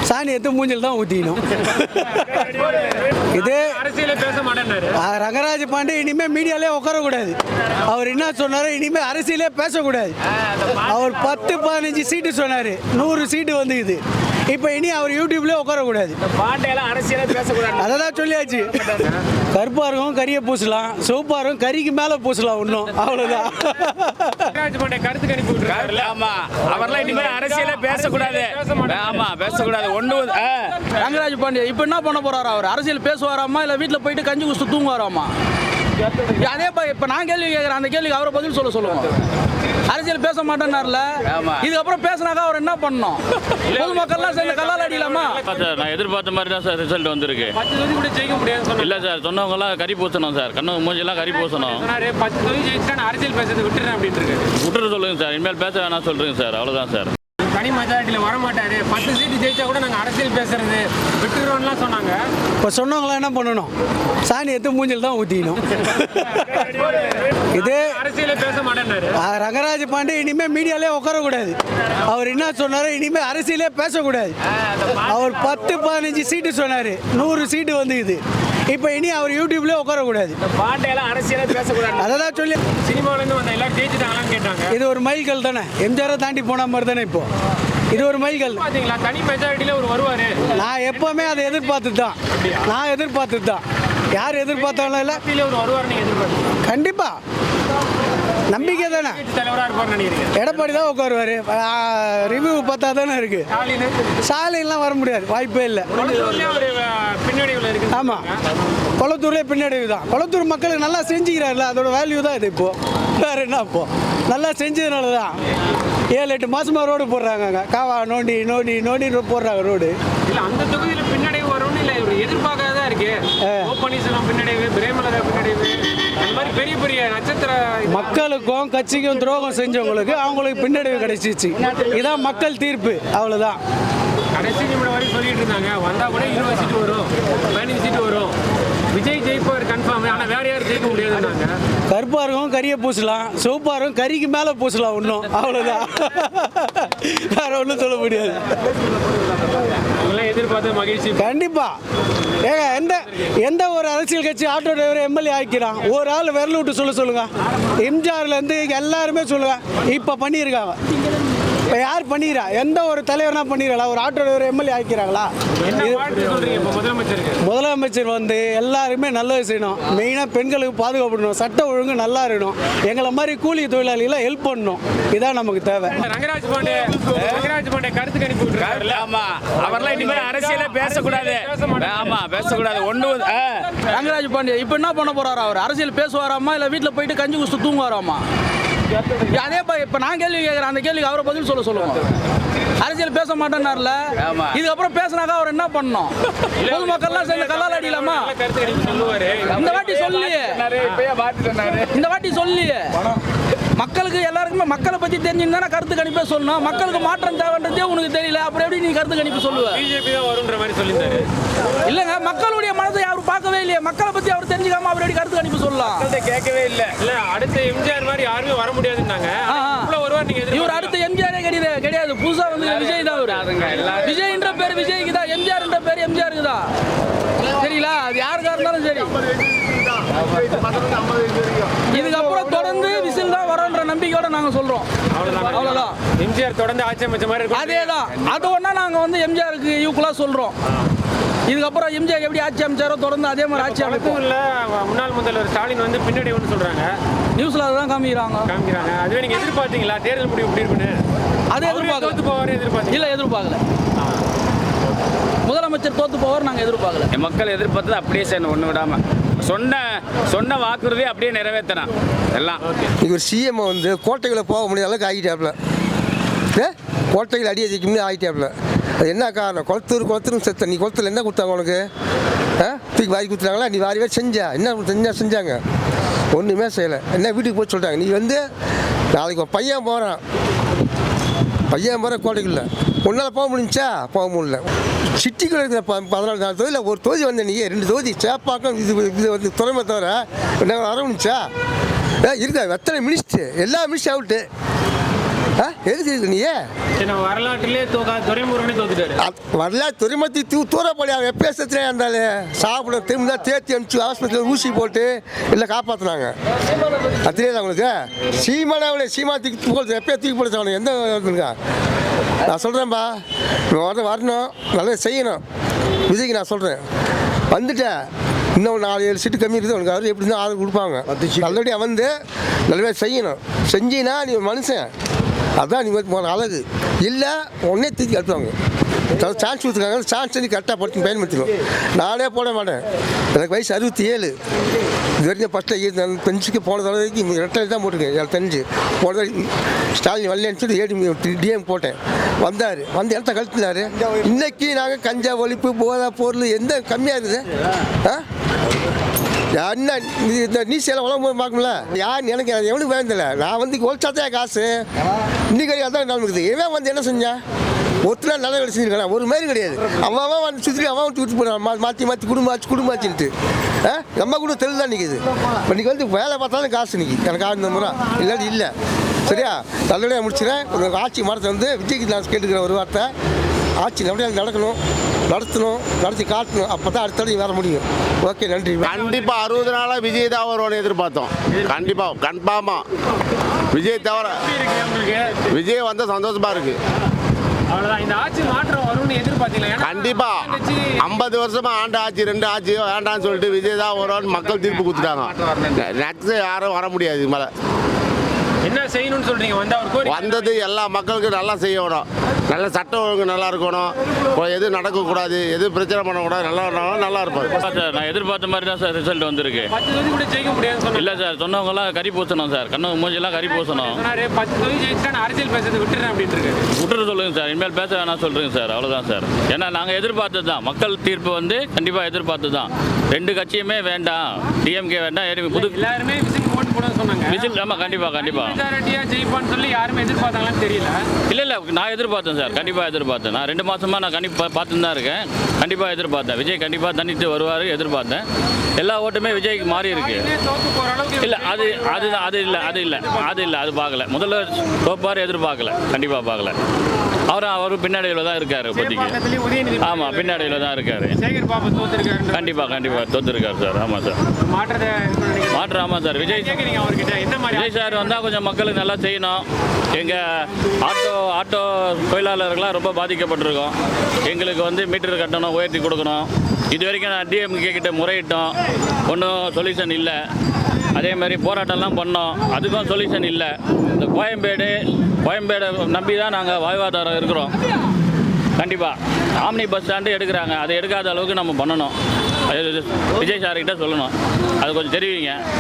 சாணி எடுத்து மூஞ்சில் தான் ஊற்றிக்கணும். இது அரசியலே பேச மாட்டேன்னாரு ரங்கராஜ் பாண்டே. இனிமேல் மீடியாலே உட்காரக்கூடாது. அவர் என்ன சொன்னார், இனிமேல் அரசியலே பேசக்கூடாது. அவர் 10-15 சீட்டு சொன்னார், 100 சீட்டு வந்துக்குது. இப்போ இனி அவர் யூடியூப்லேயே உட்காரக்கூடாது. பாண்டையெல்லாம் அரசியலே பேசக்கூடாது. அதை தான் சொல்லியாச்சு. கருப்பாக இருக்கும் கறியை பூசலாம், சிவப்பாக இருக்கும் கறிக்கு மேலே பூசலாம், இன்னும் அவ்வளோதான். ரங்கராஜ் பாண்டே கருத்து கணிப்பு விட்டுருக்காரு. ஆமா, அவர்லாம் இனிமேல் அரசியலே பேசக்கூடாது. ஆமா, பேசக்கூடாது. ரங்கராஜ் பாண்டே இப்போ என்ன பண்ண போறாரு? அவர் அரசியல் பேசுவாராமா இல்லை வீட்டில் போயிட்டு கஞ்சி குடிச்சு தூங்குவாராமா? அதே இப்போ நான் கேள்வி கேட்குறேன், அந்த கேள்விக்கு அவரை பதில் சொல்லுவோம். அரசியல் பேச மாட்டேன்னார்ல, இதுக்கப்புறம் பேசினாக்கா அவர் என்ன பண்ணணும்? பொதுமக்கள்லாம் சேர்ந்து கல்லால் அடிக்கலாமா? நான் எதிர்பார்த்த மாதிரி தான் சார் ரிசல்ட் வந்திருக்கு. 10 தொகுதி கூட ஜெயிக்க முடியாதுன்னு இல்லை சார், சொன்னவங்கலாம் கறி பூசணும் சார், கண்ணு மூஞ்செல்லாம் கறி பூசணும். 10 தொகுதி ஜெயிச்சா நான் அரசியல் பேசுறது விட்டுறேன் அப்படின்னு இருக்கு. விட்டுற சொல்லுங்க சார், இனிமேல் பேச வேணாம் சொல்றேங்க சார், அவ்வளோதான் சார். தனி மெஜாரிட்டியில் வர மாட்டாரு. 10 சீட்டு ஜெயிச்சா கூட நாங்கள் அரசியல் பேசுறது விட்டுறோம்லாம் சொன்னாங்க. இப்போ சொன்னவங்களாம் என்ன பண்ணணும், சாணி எடுத்து மூஞ்சில் தான் ஊற்றிக்கணும். இது அரசியலே பேச மாட்டேன்னாரு ரங்கராஜ் பாண்டே. இனிமேல் மீடியாலே உட்காரக்கூடாது. அவர் என்ன சொன்னார், இனிமேல் அரசியலே பேசக்கூடாது. அவர் 10-15 சீட்டு சொன்னார், 100 சீட்டு வந்துக்குது. இப்போ இனி அவர் யூடியூப்லேயே உட்காரக்கூடாது. பாண்டையெல்லாம் அரசியலே பேசக்கூடாது. அதை தான் சொல்லி சினிமாவிலேருந்து வந்த எல்லாரும் ஜெயிச்சுட்டாங்களான்னு கேட்டாங்க. இது ஒரு மைல்கல் தானே, எம்ஜிஆரை தாண்டி போன மாதிரி தானே. இப்போ இது ஒரு மைல்கல். பார்த்தீங்களா, தனி மெஜாரிட்டியில் ஒரு வருவார். நான் எப்போவுமே அதை எதிர்பார்த்துட்டு தான். யார் எதிர்பார்த்தாலும் இல்லை, ஒரு வருவார் நீங்கள் எதிர்பார்த்து. கண்டிப்பாக நம்பிக்கை தானே. தலைவராக இருப்பார்னு நினைக்கிறீங்க? எடப்பாடி தான் உட்காருவார். ரிவ்யூ பார்த்தா தானே இருக்குது. ஸ்டாலின்லாம் வர முடியாது, வாய்ப்பே இல்லை. பின்னடைவில் இருக்கு. ஆமாம், கொளத்தூர்லேயே பின்னடைவு தான். கொளத்தூர் மக்களுக்கு நல்லா செஞ்சுக்கிறாருல, அதோட வேல்யூ தான் இது. இப்போது வேறு என்ன, இப்போது நல்லா செஞ்சதுனால தான் 7-8 மாதமாக ரோடு போடுறாங்க. காவா நோண்டி போடுறாங்க ரோடு. இல்லை, அந்த தொகுதியில் பின்னடைவு வரும்னு இல்லை, ஒரு எதிர்பார்க்காதான் இருக்கு. ஓப்பனீஸ்லாம் பின்னடைவு, பிரேமலதா பின்னடைவு, அந்த மாதிரி பெரிய பெரிய நட்சத்திர மக்களுக்கும் கட்சிக்கும் துரோகம் செஞ்சவங்களுக்கு அவங்களுக்கு பின்னடைவு கிடைச்சிச்சு. இதான் மக்கள் தீர்ப்பு, அவ்வளோதான். கடைசி நிமிடம் வரை சொல்லிட்டு இருந்தாங்க, வந்தால் கூட 20 சீட்டு வரும், 15 சீட்டு வரும், விஜய் ஜெயிப்பார் கன்ஃபார்ம், ஆனால் வேற யாரும் ஜெயிக்க முடியாதுன்னாங்க. கருப்பாக இருக்கும் கறியை பூசலாம், சிவப்பாக இருக்கும் கறிக்கு மேலே பூசலாம், இன்னும் அவ்வளோதான். வேற ஒன்றும் சொல்ல முடியாது. அவங்களாம் எதிர்பார்த்த மகிழ்ச்சி. கண்டிப்பாக ஏங்க, எந்த ஒரு அரசியல் கட்சி ஆட்டோ டிரைவர் எம்எல்ஏ ஆக்கிக்கிறான்? ஒரு ஆள் விரல் விட்டு சொல்லுங்க. எம்ஜிஆர்லேருந்து எல்லாருமே சொல்லுங்க, இப்போ பண்ணியிருக்காங்க. இப்போ யார் பண்ணிக்கிறா? எந்த ஒரு தலைவர்னா பண்ணிடுறா? ஒரு ஆட்டோ டிரைவர் எம்எல்ஏ ஆக்கிறாங்களா? முதலமைச்சர் வந்து எல்லாருமே நல்லது செய்யணும். மெயினாக பெண்களுக்கு பாதுகாப்படணும், சட்ட ஒழுங்கு நல்லா இருக்கணும், எங்களை மாதிரி கூலி தொழிலாளிகளை ஹெல்ப் பண்ணணும். இதான் நமக்கு தேவை. ரங்கராஜ் பாண்டே கருத்து கணிப்பு விட்டுருக்காரு. ஆமா, அவர்லாம் இனிமேல் அரசியலே பேசக்கூடாது. ஆமா, பேசக்கூடாது. ரங்கராஜ் பாண்டே இப்போ என்ன பண்ண போறாரு? அவர் அரசியல் பேசுவாராமா இல்லை வீட்டில் போயிட்டு கஞ்சி குடிச்சு தூங்குவாராமா? அதே இப்போ நான் கேள்வி கேட்குறேன், அந்த கேள்விக்கு அவரை பதில் சொல்லுவோம். அரசியல் பேச மாட்டேன்னார்ல, இதுக்கப்புறம் பேசினாக்கா அவர் என்ன பண்ணணும்? பொதுமக்கள்லாம் சேர்ந்து கல்லால் அடிக்கலாமா? இந்த வாட்டி சொல்லியே மக்களுக்கு எல்லாருக்குமே மக்களை பற்றி தெரிஞ்சுன்னு கருத்து கணிப்பே சொல்லணும். மக்களுக்கு மாற்றம் தேவைன்றதே உனக்கு தெரியல, அப்புறம் எப்படி நீ கருத்து கணிப்பு சொல்லுவ? பிஜேபி தான் வரும்ன்ற மாதிரி சொல்லியிருந்தாரு. இல்லைங்க, மக்களுடைய மனதை அவர் பார்க்கவே இல்லையே. மக்களை பற்றி அவர் தெரிஞ்சுக்காம அவர் எப்படி கருத்து கணிப்பு சொல்லலாம்? கேட்கவே இல்லை. இல்லை, அடுத்த எம்ஜிஆர் மாதிரி யாருமே வர முடியாதுன்னாங்க. வருவார் நீங்க? இவர் அடுத்த எம்ஜிஆரே கிடையாது, புதுசா வந்து விஜய் தான். விஜய்ன்ற பேர் விஜய்க்கு தான், எம்ஜிஆர்ன்ற பேர் எம்ஜிஆருக்கு தான். சரிங்களா? அது யாருக்கா இருந்தாலும் சரி, இதுக்கப்புறம் தொடர்ந்து விசில் தான் வரும்ன்ற நம்பிக்கையோட நாங்க சொல்றோம். அவ்வளவுதான். எம்ஜிஆர் தொடர்ந்து ஆட்சி அமைச்ச மாதிரி இருக்கும். அதேதான். அது ஒன்னா நாங்க வந்து எம்ஜிஆருக்கு ஈக்குவலா சொல்றோம். இதுக்கப்புறம் எம்ஜிஆர் எப்படி ஆட்சி அமைச்சாரோ தொடர்ந்து அதே மாதிரி ஆட்சி அமைக்கும். இல்ல, முன்னாள் முதல்வர் ஸ்டாலின் வந்து பின்னடைவுன்னு சொல்றாங்க. நியூஸ்ல அதுதான் காமிக்கிறாங்க. அதுவே நீங்க எதிர்பார்த்தீங்களா? தேர்தல் முடிவு எப்படி இருக்குன்னு? அது எதிர்பார்க்கல. இல்ல, எதிர்பார்க்கல. முதலமைச்சர் தோத்து போவார் நாங்கள் எதிர்பார்க்கல. மக்கள் எதிர்பார்த்தது அப்படியே செய்யணும், ஒன்று விடாம சொன்ன வாக்குறுதியை அப்படியே நிறைவேற்றணும் எல்லாம். இவர் சிஎம் வந்து கோட்டைகளை போக முடியாத அளவுக்கு ஆகிட்டாப்ல, கோட்டைகள் அடி அதிக்க முடியாது ஆகிட்டாப்ல. அது என்ன காரணம்? குளத்தூர் செத்த. நீ குளத்தில் என்ன கொடுத்தாங்க உனக்கு? தூக்கி வாரி கொடுத்துட்டாங்களா? நீ வாரிவே என்ன செஞ்சாங்க? ஒன்றுமே செய்யலை. என்ன வீட்டுக்கு போய் சொல்லிட்டாங்க. நீ வந்து நாளைக்கு பையன் போகிறான் கோட்டைக்குள்ள, உன்னால் போக முடிஞ்சா? போக முடியல. சிட்டிக்குள்ள இருக்கிற 14 தொகுதியில் ஒரு தொகுதி வந்த நீ 2 தொகுதி சேப்பாக்கம் இது வந்து துறைமை தவிர என்ன வர முடிச்சா? இருக்கா எத்தனை மினிஸ்டர்? எல்லா மினிஸ்டர் அவுட்டு. எதுக்கு இருக்கு நீ சரி, நம்ம வரலாற்றிலே துறைமுருகனே தோத்துட்டாரு. வரலாறு துறைமத்தி தூரப்படி அவன் எப்பேசத்துலேயே இருந்தாலும் சாப்பிட திரும்ப தேர்த்தி அனுப்பிச்சு ஆஸ்பத்திரியில் ஊசி போட்டு இல்லை காப்பாற்றினாங்க. அது தெரியாது அவங்களுக்கு. சீமானவனே தூக்கி போடுறது எப்பயே தூக்கி போடுறது அவனை எந்த இருக்கா? நான் சொல்கிறேன்ப்பா, வரணும், நல்லா செய்யணும். விஜய்க்கு நான் சொல்கிறேன், வந்துட்டேன், இன்னும் 4-7 சீட்டு கம்மி இருக்குது அவனுக்கு. அவர் எப்படி இருந்தால் ஆதரவு கொடுப்பாங்க. நல்லபடியாக வந்து நல்லபடியாக செய்யணும். செஞ்சினா நீ ஒரு மனுஷன், அதான் நீங்கள் போன அழகு. இல்லை உடனே தூக்கி கட்டுவாங்க. சான்ஸ் கொடுத்துருக்காங்க, சான்ஸ் வந்து கரெக்டாக படுத்து பயன்படுத்தணும். நானே போட மாட்டேன், எனக்கு வயசு 67. இது வரைக்கும் ஃபஸ்ட்டில் பெஞ்சுக்கு போன தடவைக்கு 2 தான் போட்டிருக்கேன். எனக்கு தெரிஞ்சு போன தடவை ஸ்டாலின் வரலன்னு சொல்லி டிஎம் போட்டேன். வந்தார், வந்து இடத்த கழிச்சினார். இன்னைக்கு நாங்கள் கஞ்சா ஒழிப்பு போதை பொருள் எந்த கம்மியாக இருக்குது? என்ன இந்த நீச்சல் உலகம் பார்க்கணும்ல, யார் எனக்கு எவனுக்கு வேண்டியதில்லை. நான் வந்து ஒழிச்சாதான் காசு இன்னைக்கு அதான் நடக்குது. இவன் வந்து என்ன செஞ்சான்? ஒருத்தர் நல்ல வேலை செஞ்சுருக்கான், ஒரு மாதிரி கிடையாது. அவன் வந்து சுற்றி அவன் விட்டு போனான், மாற்றி குடும்பமாச்சுன்ட்டு. நம்ம கூட தெளிவு தான் நிற்கிது. இன்னைக்கு வந்து வேலை பார்த்தாலும் காசு நிற்கி எனக்கு ஆறு முறை இல்லாட்டி இல்லை. சரியா? நல்லபடியாக முடிச்சுறேன். ஒரு ஆட்சி மரத்தை வந்து விஜய்க்கு நான் கேட்டுக்கிறேன் ஒரு வார்த்தை, ஆட்சி நல்லபடியாக நடத்தி காட்டணும். அப்போ தான் அடுத்தது வர முடியும். ஓகே, நன்றி. கண்டிப்பாக 60 நாளாக விஜய் தான் வருவான்னு எதிர்பார்த்தோம். கண்டிப்பாக கன்ஃபார்மாக விஜய் தவிர விஜய் வந்தால் சந்தோஷமாக இருக்குது. அவ்வளவுதான். இந்த ஆட்சி மாற்றம் வரும்னு எதிர்பார்த்தீங்களா? கண்டிப்பா 50 வருஷமா ஆண்டு ஆட்சி 2 ஆட்சி வேண்டாம்னு சொல்லிட்டு விஜய் தான் வருவான்னு மக்கள் தீர்ப்பு கொடுத்துட்டாங்க. நெக்ஸ்ட் யாரும் வர முடியாது. இது மேலே என்ன செய்யணும்னு சொல்றீங்க? வந்தது எல்லா மக்களுக்கும் நல்லா செய்யணும். நல்ல சட்டம் ஒழுங்கு நல்லா இருக்கணும். எதுவும் நடக்கக்கூடாது, எதுவும் பிரச்சனை பண்ணக்கூடாது. நல்லா இருப்பாங்க சார். நான் எதிர்பார்த்த மாதிரி தான் சார் ரிசல்ட் வந்திருக்கு. 10 தொகுதி கூட ஜெயிக்க முடியாது இல்லை சார், சொன்னவங்கலாம் கறி பூசணும் சார். கண்ணு மூஞ்சிலாம் கறி பூசணும். 10 தொகுதி ஜெயிச்சா அரசியல் பேசுறது விட்டுறேன் அப்படின்னு இருக்கு. விட்டுட்டு சொல்லுங்க சார், இனிமேல் பேச வேணாம் சொல்றேங்க சார். அவ்வளோதான் சார். ஏன்னா நாங்கள் எதிர்பார்த்தது தான், மக்கள் தீர்ப்பு வந்து கண்டிப்பாக எதிர்பார்த்து தான். 2 கட்சியுமே வேண்டாம், டிஎம்கே வேண்டாம், புது எல்லாருமே விசில் போட்டு போட சொன்னாங்க. விசில் ஆமாம், கண்டிப்பாக ஜெயிப்பான்னு சொல்லி யாருமே எதிர்பார்த்தாங்களான்னு தெரியல. இல்லை நான் எதிர்பார்த்தேன் சார், கண்டிப்பாக எதிர்பார்த்தேன். நான் 2 மாதமாக நான் கண்டிப்பாக பார்த்துன்னு தான் இருக்கேன். கண்டிப்பாக எதிர்பார்த்தேன் விஜய் கண்டிப்பாக தனித்து வருவார் எதிர்பார்த்தேன். எல்லா ஓட்டுமே விஜய்க்கு மாறி இருக்கு. இல்லை அது பார்க்கல. முதல்ல தோப்பார் எதிர்பார்க்கல, கண்டிப்பாக பார்க்கல. அவர் பின்னாடியில் தான் இருக்காரு இப்போதைக்கு. ஆமாம், பின்னாடியில் தான் இருக்காரு. கண்டிப்பாக தோத்துருக்காரு சார். ஆமாம் சார், மாற்றம். ஆமாம் சார். விஜய் சார் வந்தால் கொஞ்சம் மக்களுக்கு நல்லா செய்யணும். எங்கள் ஆட்டோ தொழிலாளர்கள்லாம் ரொம்ப பாதிக்கப்பட்டிருக்கோம். எங்களுக்கு வந்து மீட்டர் கட்டணம் உயர்த்தி கொடுக்கணும். இது வரைக்கும் நான் டிஎம்கே கிட்ட முறையிட்டோம், ஒன்றும் சொல்யூஷன் இல்லை. அதே மாதிரி போராட்டம்லாம் பண்ணோம், அதுக்கும் சொல்யூஷன் இல்லை. இந்த கோயம்பேடு நம்பி தான் நாங்கள் வாழ்வாதாரம் இருக்கிறோம். கண்டிப்பாக ஆம்னி பஸ் ஸ்டாண்டு எடுக்கிறாங்க, அதை எடுக்காத அளவுக்கு நம்ம பண்ணணும். விஜய் சார்கிட்ட சொல்லணும், அது கொஞ்சம் தெரிவிங்க.